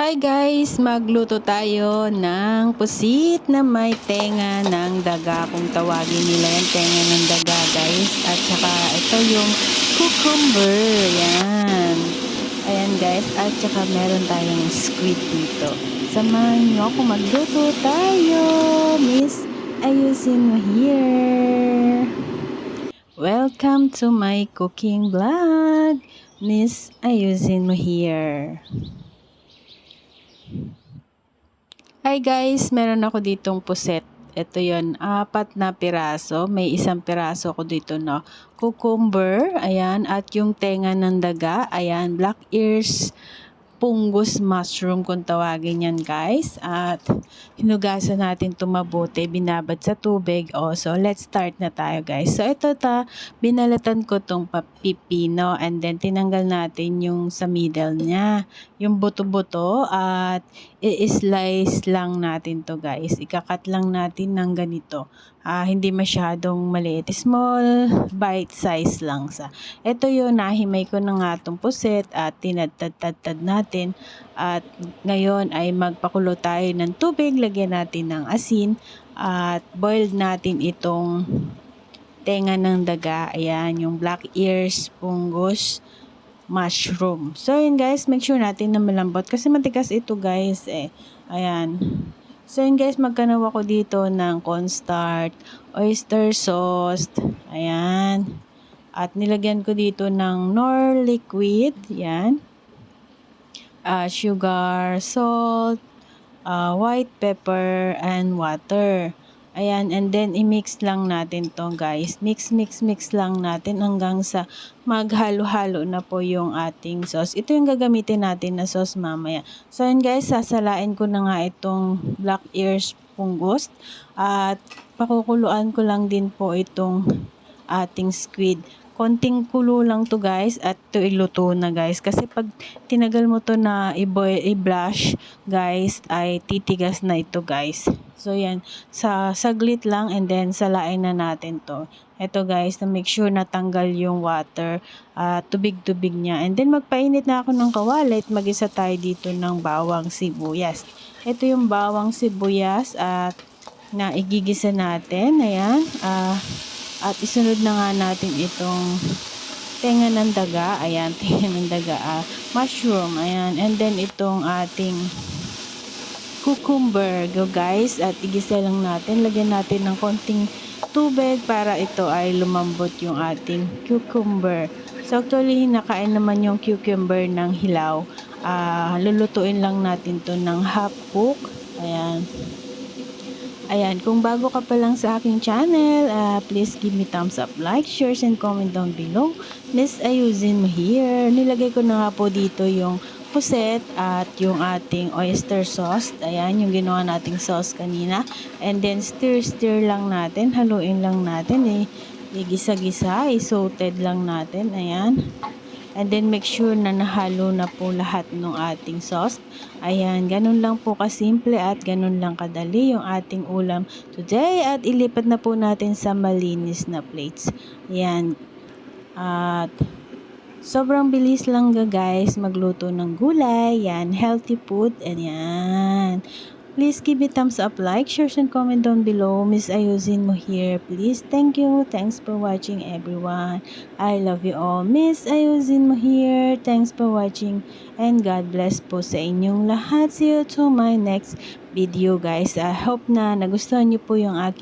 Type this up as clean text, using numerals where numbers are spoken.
Hi guys! Magluto tayo ng pusit na may tenga ng daga. Kung tawagin nila yan, tenga ng daga guys. At saka ito yung cucumber. Yan. Ayan guys. At saka meron tayong squid dito. Samahan nyo ako magluto tayo. Miss, ayusin mo here. Welcome to my cooking vlog. Miss, ayusin mo here. Hi guys, meron ako ditong puset. Ito yon, 4 na piraso. May 1 piraso ko dito na cucumber, ayan, at yung tenga ng daga, ayan, black ears, fungus mushroom kung tawagin yan guys. At hinugasan natin ito mabuti, binabad sa tubig. So let's start na tayo guys. So ito binalatan ko tong pipino and then tinanggal natin yung sa middle niya, yung buto-buto, at i-slice lang natin to guys. Ikakat lang natin ng ganito. Hindi masyadong maliit. Small bite size lang sa. Ito yun, nahimay ko na nga itong puset at tinadtad-tad natin. At ngayon ay magpakulo tayo ng tubig. Lagyan natin ng asin at boiled natin itong tenga ng daga. Ayan, yung black ears, fungus, mushroom. So yun guys, make sure natin na malambot kasi matigas ito guys eh. Ayan. So yun guys, magkanaw ako dito ng cornstarch, oyster sauce, ayan. At nilagyan ko dito ng Knorr liquid, yan. Sugar, salt, white pepper, and water. Ayan, and then i-mix lang natin to guys. Mix lang natin hanggang sa maghalo-halo na po yung ating sauce. Ito yung gagamitin natin na sauce mamaya. So yun guys, sasalain ko na nga itong black ears fungus. At pakukuluan ko lang din po itong ating squid. Konting kulo lang to guys at to iluto na guys. Kasi pag tinagal mo to na i-blush guys ay titigas na ito guys. So yan, saglit lang and then salain na natin to. Ito guys, na make sure na tanggal yung water, tubig-tubig niya. And then magpainit na ako ng kawali at mag-isa tayo dito ng bawang sibuyas. Ito yung bawang sibuyas at na igigisa natin. Ayan, at isunod na nga natin itong tenga ng daga. Ayan, tenga ng daga, mushroom. Ayan, and then itong ating cucumber, go guys. At igisa lang natin. Lagyan natin ng konting tubig para ito ay lumambot yung ating cucumber. So actually, nakain naman yung cucumber ng hilaw. Lulutuin lang natin to ng half cook. Ayan. Ayan, kung bago ka pa lang sa aking channel, please give me thumbs up, like, share, and comment down below. Miss, ayusin mo here. Nilagay ko na nga po dito yung puset at yung ating oyster sauce. Ayan, yung ginawa nating sauce kanina. And then, stir lang natin. Haluin lang natin. Igisa-gisa. I-sauteed lang natin. Ayan. And then make sure na nahalo na po lahat ng ating sauce. Ayan, ganun lang po kasimple at ganun lang kadali yung ating ulam today. At ilipat na po natin sa malinis na plates. Ayan. At sobrang bilis lang guys magluto ng gulay. Yan, healthy food. Ayan. Please give it thumbs up, like, share, and comment down below. Miss ayusin mo here, please. Thank you. Thanks for watching, everyone. I love you all. Miss ayusin mo here. Thanks for watching. And God bless po sa inyong lahat. See you to my next video, guys. I hope na nagustuhan niyo po yung aking